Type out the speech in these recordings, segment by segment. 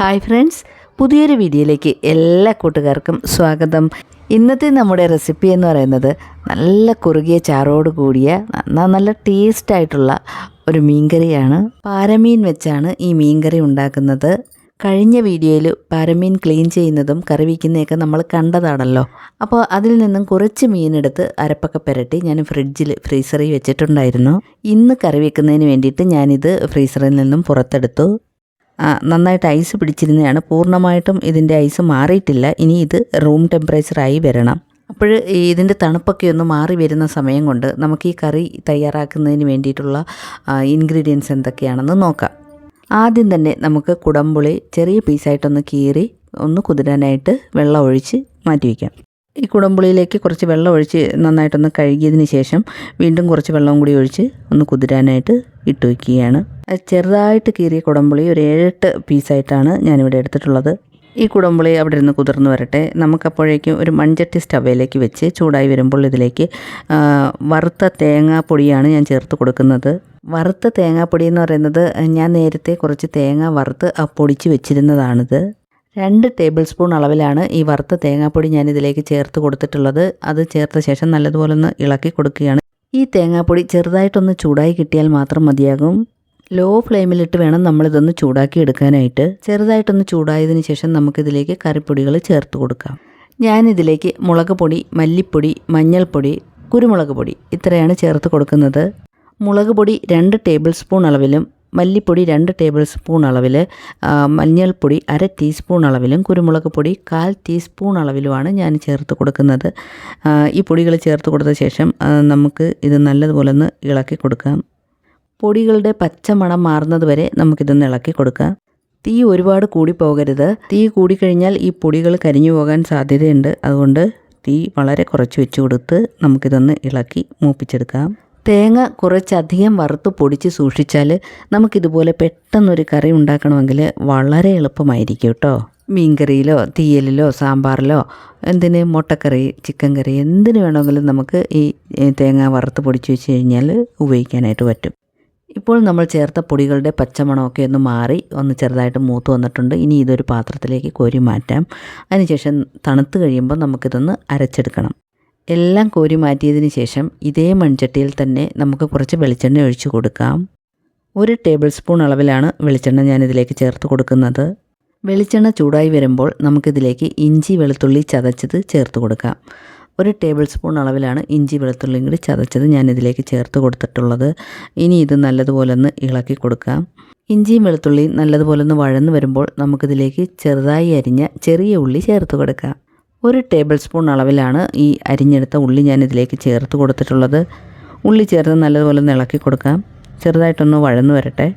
Hi friends, പുതിയൊരു വീഡിയോയിലേക്ക് എല്ലാ കൂട്ടുകാർക്കും സ്വാഗതം. ഇന്നത്തെ നമ്മുടെ റെസിപ്പി എന്ന് പറയുന്നത് നല്ല കുറുകിയ ചാറോട് കൂടിയ നല്ല ടേസ്റ്റായിട്ടുള്ള ഒരു മീൻകറിയാണ്. പാരമീൻ വെച്ചാണ് ഈ മീൻകറി ഉണ്ടാക്കുന്നത്. കഴിഞ്ഞ വീഡിയോയിൽ പാരമീൻ ക്ലീൻ ചെയ്യുന്നതും കറി വയ്ക്കുന്നതൊക്കെ നമ്മൾ കണ്ടതാണല്ലോ. അപ്പോൾ അതിൽ നിന്നും കുറച്ച് മീനെടുത്ത് അരപ്പൊക്കെ പുരട്ടി ഞാൻ ഫ്രീസറിൽ വെച്ചിട്ടുണ്ടായിരുന്നു. ഇന്ന് കറി വയ്ക്കുന്നതിന് വേണ്ടിയിട്ട് ഞാനിത് ഫ്രീസറിൽ നിന്നും പുറത്തെടുത്തു. നന്നായിട്ട് ഐസ് പിടിച്ചിരുന്നതാണ്. പൂർണ്ണമായിട്ടും ഇതിൻ്റെ ഐസ് മാറിയിട്ടില്ല. ഇനി ഇത് റൂം ടെമ്പറേച്ചറായി വരണം. അപ്പോൾ ഇതിൻ്റെ തണുപ്പൊക്കെ ഒന്ന് മാറി വരുന്ന സമയം കൊണ്ട് നമുക്ക് ഈ കറി തയ്യാറാക്കുന്നതിന് വേണ്ടിയിട്ടുള്ള ഇൻഗ്രീഡിയൻസ് എന്തൊക്കെയാണെന്ന് നോക്കാം. ആദ്യം തന്നെ നമുക്ക് കുടംപുളി ചെറിയ പീസായിട്ടൊന്ന് കീറി ഒന്ന് കുതിരാനായിട്ട് വെള്ളം ഒഴിച്ച് മാറ്റി വയ്ക്കാം. ഈ കുടംപുളിയിലേക്ക് കുറച്ച് വെള്ളം ഒഴിച്ച് നന്നായിട്ടൊന്ന് കഴുകിയതിന് ശേഷം വീണ്ടും കുറച്ച് വെള്ളം കൂടി ഒഴിച്ച് ഒന്ന് കുതിരാനായിട്ട് ഇട്ട് വയ്ക്കുകയാണ്. ചെറുതായിട്ട് കീറിയ കുടംപുളി ഒരു 7-8 പീസായിട്ടാണ് ഞാനിവിടെ എടുത്തിട്ടുള്ളത്. ഈ കുടംപുളി അവിടെ ഇരുന്ന് കുതിർന്ന് വരട്ടെ. നമുക്കപ്പോഴേക്കും ഒരു മൺചട്ടി സ്റ്റവയിലേക്ക് വെച്ച് ചൂടായി വരുമ്പോൾ ഇതിലേക്ക് വറുത്ത തേങ്ങാപ്പൊടിയാണ് ഞാൻ ചേർത്ത് കൊടുക്കുന്നത്. വറുത്ത തേങ്ങാപ്പൊടി എന്ന് പറയുന്നത് ഞാൻ നേരത്തെ കുറച്ച് തേങ്ങ വറുത്ത് പൊടിച്ച് വെച്ചിരുന്നതാണിത്. 2 ടേബിൾ സ്പൂൺ അളവിലാണ് ഈ വറുത്ത തേങ്ങാപ്പൊടി ഞാനിതിലേക്ക് ചേർത്ത് കൊടുത്തിട്ടുള്ളത്. അത് ചേർത്ത ശേഷം നല്ലതുപോലെ ഒന്ന് ഇളക്കി കൊടുക്കുകയാണ്. ഈ തേങ്ങാപ്പൊടി ചെറുതായിട്ടൊന്ന് ചൂടായി കിട്ടിയാൽ മാത്രം മതിയാകും. ലോ ഫ്ലെയിമിലിട്ട് വേണം നമ്മളിതൊന്ന് ചൂടാക്കി എടുക്കാനായിട്ട്. ചെറുതായിട്ടൊന്ന് ചൂടായതിന് ശേഷം നമുക്കിതിലേക്ക് കറിപ്പൊടികൾ ചേർത്ത് കൊടുക്കാം. ഞാനിതിലേക്ക് മുളക് പൊടി, മല്ലിപ്പൊടി, മഞ്ഞൾപ്പൊടി, കുരുമുളക് പൊടി ഇത്രയാണ് ചേർത്ത് കൊടുക്കുന്നത്. മുളക് പൊടി 2 ടേബിൾ സ്പൂൺ അളവിലും മല്ലിപ്പൊടി 2 ടേബിൾ സ്പൂൺ അളവിൽ, മഞ്ഞൾപ്പൊടി 1/2 ടീസ്പൂൺ അളവിലും, കുരുമുളക് പൊടി 1/4 ടീസ്പൂൺ അളവിലുമാണ് ഞാൻ ചേർത്ത് കൊടുക്കുന്നത്. ഈ പൊടികൾ ചേർത്ത് കൊടുത്ത ശേഷം നമുക്ക് ഇത് നല്ലതുപോലെ ഒന്ന് ഇളക്കി കൊടുക്കാം. പൊടികളുടെ പച്ചമണം മാറുന്നത് വരെ നമുക്കിതൊന്ന് ഇളക്കി കൊടുക്കാം. തീ ഒരുപാട് കൂടി പോകരുത്. തീ കൂടിക്കഴിഞ്ഞാൽ ഈ പൊടികൾ കരിഞ്ഞു പോകാൻ സാധ്യതയുണ്ട്. അതുകൊണ്ട് തീ വളരെ കുറച്ച് വെച്ച് കൊടുത്ത് നമുക്കിതൊന്ന് ഇളക്കി മൂപ്പിച്ചെടുക്കാം. തേങ്ങ കുറച്ചധികം വറുത്ത് പൊടിച്ച് സൂക്ഷിച്ചാൽ നമുക്കിതുപോലെ പെട്ടെന്നൊരു കറി ഉണ്ടാക്കണമെങ്കിൽ വളരെ എളുപ്പമായിരിക്കും കേട്ടോ. മീൻകറിയിലോ തീയലിലോ സാമ്പാറിലോ എന്തിന് മുട്ടക്കറി, ചിക്കൻ കറി എന്തിനു വേണമെങ്കിലും നമുക്ക് ഈ തേങ്ങ വറുത്ത് പൊടിച്ച് വെച്ച് കഴിഞ്ഞാൽ ഉപയോഗിക്കാനായിട്ട് പറ്റും. ഇപ്പോൾ നമ്മൾ ചേർത്ത പൊടികളുടെ പച്ചമണമൊക്കെ ഒന്ന് മാറി ഒന്ന് ചെറുതായിട്ട് മൂത്ത് വന്നിട്ടുണ്ട്. ഇനി ഇതൊരു പാത്രത്തിലേക്ക് കോരി മാറ്റാം. അതിനുശേഷം തണുത്ത് കഴിയുമ്പോൾ നമുക്കിതൊന്ന് അരച്ചെടുക്കണം. എല്ലാം കോരി മാറ്റിയതിന് ശേഷം ഇതേ മൺചട്ടിയിൽ തന്നെ നമുക്ക് കുറച്ച് വെളിച്ചെണ്ണ ഒഴിച്ച് കൊടുക്കാം. 1 ടേബിൾ സ്പൂൺ അളവിലാണ് വെളിച്ചെണ്ണ ഞാനിതിലേക്ക് ചേർത്ത് കൊടുക്കുന്നത്. വെളിച്ചെണ്ണ ചൂടായി വരുമ്പോൾ നമുക്കിതിലേക്ക് ഇഞ്ചി വെളുത്തുള്ളി ചതച്ചത് ചേർത്ത് കൊടുക്കാം. 1 ടേബിൾ സ്പൂൺ അളവിലാണ് ഇഞ്ചി വെളുത്തുള്ളിയും കൂടി ചതച്ചത് ഞാനിതിലേക്ക് ചേർത്ത് കൊടുത്തിട്ടുള്ളത്. ഇനി ഇത് നല്ലതുപോലെ ഒന്ന് ഇളക്കി കൊടുക്കാം. ഇഞ്ചിയും വെളുത്തുള്ളിയും നല്ലതുപോലെ ഒന്ന് വഴന്ന് വരുമ്പോൾ നമുക്കിതിലേക്ക് ചെറുതായി അരിഞ്ഞ ചെറിയ ഉള്ളി ചേർത്ത് കൊടുക്കാം. 1 ടേബിൾ സ്പൂൺ അളവിലാണ് ഈ അരിഞ്ഞെടുത്ത ഉള്ളി ഞാനിതിലേക്ക് ചേർത്ത് കൊടുത്തിട്ടുള്ളത്. ഉള്ളി ചേർത്ത് നല്ലതുപോലെ ഒന്ന് ഇളക്കി കൊടുക്കാം. ചെറുതായിട്ടൊന്ന് വഴന്ന് വരട്ടെ.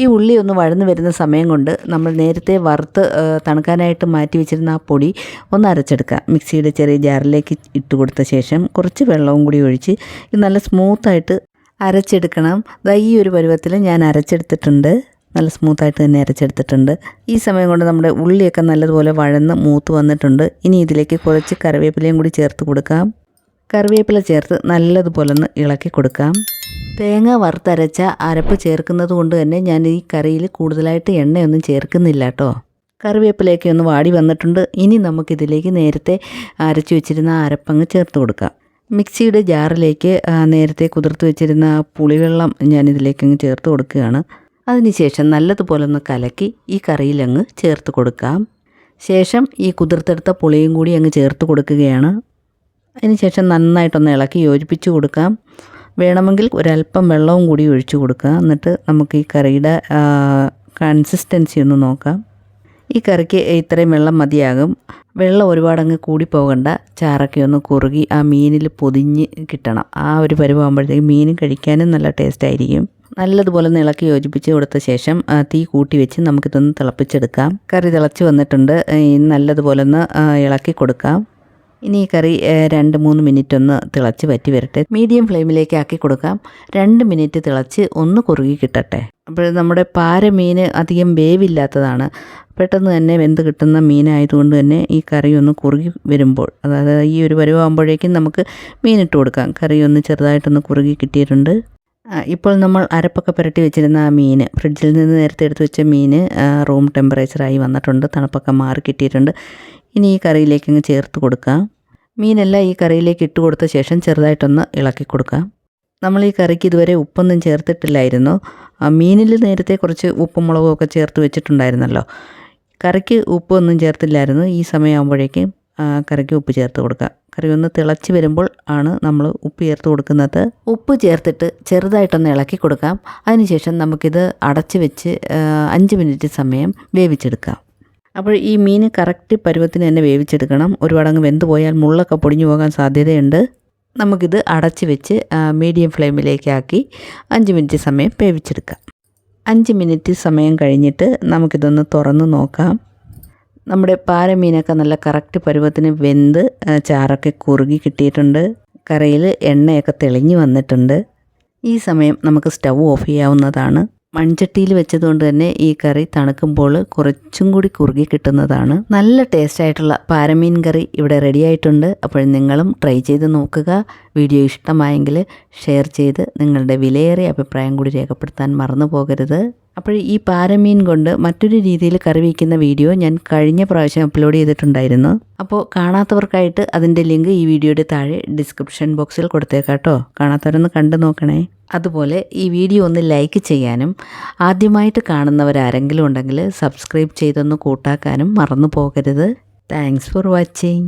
ഈ ഉള്ളി ഒന്ന് വഴന്ന് വരുന്ന സമയം കൊണ്ട് നമ്മൾ നേരത്തെ വറുത്ത് തണുക്കാനായിട്ട് മാറ്റി വെച്ചിരുന്ന ആ പൊടി ഒന്ന് അരച്ചെടുക്കാം. മിക്സിയുടെ ചെറിയ ജാറിലേക്ക് ഇട്ട് കൊടുത്ത ശേഷം കുറച്ച് വെള്ളവും കൂടി ഒഴിച്ച് ഇത് നല്ല സ്മൂത്തായിട്ട് അരച്ചെടുക്കണം. ഈ ഒരു പരുവത്തിൽ ഞാൻ അരച്ചെടുത്തിട്ടുണ്ട്. നല്ല സ്മൂത്തായിട്ട് തന്നെ അരച്ചെടുത്തിട്ടുണ്ട്. ഈ സമയം കൊണ്ട് നമ്മുടെ ഉള്ളിയൊക്കെ നല്ലതുപോലെ വഴന്ന് മൂത്ത് വന്നിട്ടുണ്ട്. ഇനി ഇതിലേക്ക് കുറച്ച് കറിവേപ്പിലയും കൂടി ചേർത്ത് കൊടുക്കാം. കറിവേപ്പില ചേർത്ത് നല്ലതുപോലെ ഒന്ന് ഇളക്കി കൊടുക്കാം. തേങ്ങ വറുത്തരച്ച അരപ്പ് ചേർക്കുന്നത് കൊണ്ട് തന്നെ ഞാൻ ഈ കറിയിൽ കൂടുതലായിട്ട് എണ്ണയൊന്നും ചേർക്കുന്നില്ല കേട്ടോ. കറിവേപ്പിലയൊക്കെ ഒന്ന് വാടി വന്നിട്ടുണ്ട്. ഇനി നമുക്കിതിലേക്ക് നേരത്തെ അരച്ചു വെച്ചിരുന്ന അരപ്പങ്ങ് ചേർത്ത് കൊടുക്കാം. മിക്സിയുടെ ജാറിലേക്ക് നേരത്തെ കുതിർത്ത് വെച്ചിരുന്ന പുളിവെള്ളം ഞാനിതിലേക്കങ്ങ് ചേർത്ത് കൊടുക്കുകയാണ്. അതിനുശേഷം നല്ലതുപോലെ ഒന്ന് കലക്കി ഈ കറിയിലങ്ങ് ചേർത്ത് കൊടുക്കാം. ശേഷം ഈ കുതിർത്തെടുത്ത പുളിയും കൂടി അങ്ങ് ചേർത്ത് കൊടുക്കുകയാണ്. അതിനുശേഷം നന്നായിട്ടൊന്ന് ഇളക്കി യോജിപ്പിച്ച് കൊടുക്കാം. വേണമെങ്കിൽ ഒരല്പം വെള്ളവും കൂടി ഒഴിച്ചു കൊടുക്കാം. എന്നിട്ട് നമുക്ക് ഈ കറിയുടെ കൺസിസ്റ്റൻസി ഒന്ന് നോക്കാം. ഈ കറിക്ക് ഇത്രയും വെള്ളം മതിയാകും. വെള്ളം ഒരുപാടങ്ങ് കൂടി പോകണ്ട. ചാറൊക്കെ ഒന്ന് കുറുകി ആ മീനിൽ പൊതിഞ്ഞ് കിട്ടണം. ആ ഒരു പരുവാകുമ്പോഴത്തേക്ക് മീനും കഴിക്കാനും നല്ല ടേസ്റ്റ് ആയിരിക്കും. നല്ലതുപോലെ ഒന്ന് ഇളക്കി യോജിപ്പിച്ച് കൊടുത്ത ശേഷം തീ കൂട്ടി വെച്ച് നമുക്കിതൊന്ന് തിളപ്പിച്ചെടുക്കാം. കറി തിളച്ച് വന്നിട്ടുണ്ട്. നല്ലതുപോലെ ഒന്ന് ഇളക്കി കൊടുക്കാം. ഇനി ഈ കറി 2-3 മിനിറ്റ് ഒന്ന് തിളച്ച് വറ്റി വരട്ടെ. മീഡിയം ഫ്ലെയിമിലേക്ക് ആക്കി കൊടുക്കാം. 2 മിനിറ്റ് തിളച്ച് ഒന്ന് കുറുകി കിട്ടട്ടെ. അപ്പോൾ നമ്മുടെ പാരമീൻ അധികം വേവില്ലാത്തതാണ്. പെട്ടെന്ന് തന്നെ വെന്ത് കിട്ടുന്ന മീനായതുകൊണ്ട് തന്നെ ഈ കറി ഒന്ന് കുറുകി വരുമ്പോൾ, അതായത് ഈ ഒരു പരുവാകുമ്പോഴേക്കും നമുക്ക് മീനിട്ട് കൊടുക്കാം. കറി ഒന്ന് ചെറുതായിട്ടൊന്ന് കുറുകി കിട്ടിയിട്ടുണ്ട്. ഇപ്പോൾ നമ്മൾ അരപ്പൊക്കെ പുരട്ടി വെച്ചിരുന്ന ആ മീൻ, ഫ്രിഡ്ജിൽ നിന്ന് നേരത്തെ എടുത്ത് വെച്ച മീൻ റൂം ടെമ്പറേച്ചറായി വന്നിട്ടുണ്ട്, തണുപ്പൊക്കെ മാറി കിട്ടിയിട്ടുണ്ട്. ഇനി ഈ കറിയിലേക്ക് അങ്ങ് ചേർത്ത് കൊടുക്കാം. മീനെല്ലാം ഈ കറിയിലേക്ക് ഇട്ട് കൊടുത്ത ശേഷം ചെറുതായിട്ടൊന്ന് ഇളക്കി കൊടുക്കാം. നമ്മൾ ഈ കറിക്ക് ഇതുവരെ ഉപ്പൊന്നും ചേർത്തിട്ടില്ലായിരുന്നു. മീനിൽ നേരത്തെ കുറച്ച് ഉപ്പും മുളകും ഒക്കെ ചേർത്ത് വെച്ചിട്ടുണ്ടായിരുന്നല്ലോ. കറിക്ക് ഉപ്പൊന്നും ചേർത്തില്ലായിരുന്നു. ഈ സമയമാകുമ്പോഴേക്കും കറിക്ക് ഉപ്പ് ചേർത്ത് കൊടുക്കുക. കറി ഒന്ന് തിളച്ച് വരുമ്പോൾ ആണ് നമ്മൾ ഉപ്പ് ചേർത്ത് കൊടുക്കുന്നത്. ഉപ്പ് ചേർത്തിട്ട് ചെറുതായിട്ടൊന്ന് ഇളക്കി കൊടുക്കാം. അതിനുശേഷം നമുക്കിത് അടച്ച് വെച്ച് 5 മിനിറ്റ് സമയം വേവിച്ചെടുക്കാം. അപ്പോൾ ഈ മീൻ കറക്റ്റ് പരുവത്തിന് തന്നെ വേവിച്ചെടുക്കണം. ഒരുപാടങ്ങ് വെന്ത് പോയാൽ മുള്ളൊക്കെ പൊടിഞ്ഞു പോകാൻ സാധ്യതയുണ്ട്. നമുക്കിത് അടച്ച് വെച്ച് മീഡിയം ഫ്ലെയിമിലേക്കാക്കി 5 മിനിറ്റ് സമയം വേവിച്ചെടുക്കാം. 5 മിനിറ്റ് സമയം കഴിഞ്ഞിട്ട് നമുക്കിതൊന്ന് തുറന്ന് നോക്കാം. നമ്മുടെ പാരമീനൊക്കെ നല്ല കറക്റ്റ് പരുവത്തിന് വെന്ത് ചാറൊക്കെ കുറുകി കിട്ടിയിട്ടുണ്ട്. കറിയിൽ എണ്ണയൊക്കെ തെളിഞ്ഞു വന്നിട്ടുണ്ട്. ഈ സമയം നമുക്ക് സ്റ്റൗ ഓഫ് ചെയ്യാവുന്നതാണ്. മൺചട്ടിയിൽ വെച്ചതുകൊണ്ട് തന്നെ ഈ കറി തണുക്കുമ്പോൾ കുറച്ചും കൂടി കുറുകി കിട്ടുന്നതാണ്. നല്ല ടേസ്റ്റായിട്ടുള്ള പാരമീൻ കറി ഇവിടെ റെഡി ആയിട്ടുണ്ട്. അപ്പോൾ നിങ്ങളും ട്രൈ ചെയ്ത് നോക്കുക. വീഡിയോ ഇഷ്ടമായെങ്കിൽ ഷെയർ ചെയ്ത് നിങ്ങളുടെ വിലയേറിയ അഭിപ്രായം കൂടി രേഖപ്പെടുത്താൻ മറന്നു പോകരുത്. അപ്പോൾ ഈ പാരമീൻ കൊണ്ട് മറ്റൊരു രീതിയിൽ കറി വയ്ക്കുന്ന വീഡിയോ ഞാൻ കഴിഞ്ഞ പ്രാവശ്യം അപ്ലോഡ് ചെയ്തിട്ടുണ്ടായിരുന്നു. അപ്പോൾ കാണാത്തവർക്കായിട്ട് അതിൻ്റെ ലിങ്ക് ഈ വീഡിയോയുടെ താഴെ ഡിസ്ക്രിപ്ഷൻ ബോക്സിൽ കൊടുത്തേക്കാം കേട്ടോ. കാണാത്തവരൊന്ന് കണ്ടു നോക്കണേ. അതുപോലെ ഈ വീഡിയോ ഒന്ന് ലൈക്ക് ചെയ്യാനും ആദ്യമായിട്ട് കാണുന്നവരാരെങ്കിലും ഉണ്ടെങ്കിൽ സബ്സ്ക്രൈബ് ചെയ്തൊന്ന് കൂട്ടാക്കാനും മറന്നു പോകരുത്. Thanks for watching.